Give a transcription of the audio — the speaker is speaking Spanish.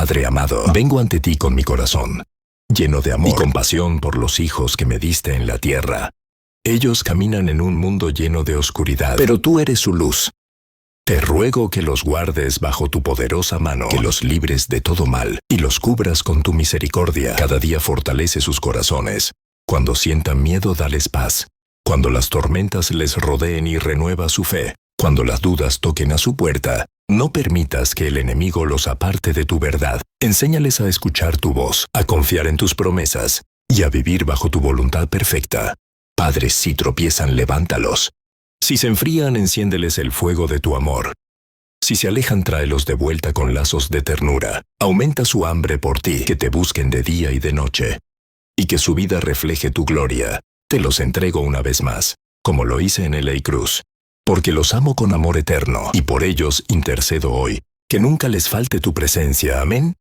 Padre amado, vengo ante ti con mi corazón, lleno de amor y compasión por los hijos que me diste en la tierra. Ellos caminan en un mundo lleno de oscuridad, pero tú eres su luz. Te ruego que los guardes bajo tu poderosa mano, que los libres de todo mal y los cubras con tu misericordia. Cada día fortalece sus corazones. Cuando sientan miedo, dales paz. Cuando las tormentas les rodeen y renueva su fe. Cuando las dudas toquen a su puerta, no permitas que el enemigo los aparte de tu verdad. Enséñales a escuchar tu voz, a confiar en tus promesas y a vivir bajo tu voluntad perfecta. Padre, si tropiezan, levántalos. Si se enfrían, enciéndeles el fuego de tu amor. Si se alejan, tráelos de vuelta con lazos de ternura. Aumenta su hambre por ti, que te busquen de día y de noche. Y que su vida refleje tu gloria. Te los entrego una vez más, como lo hice en el cruz. Porque los amo con amor eterno, y por ellos intercedo hoy. Que nunca les falte tu presencia. Amén.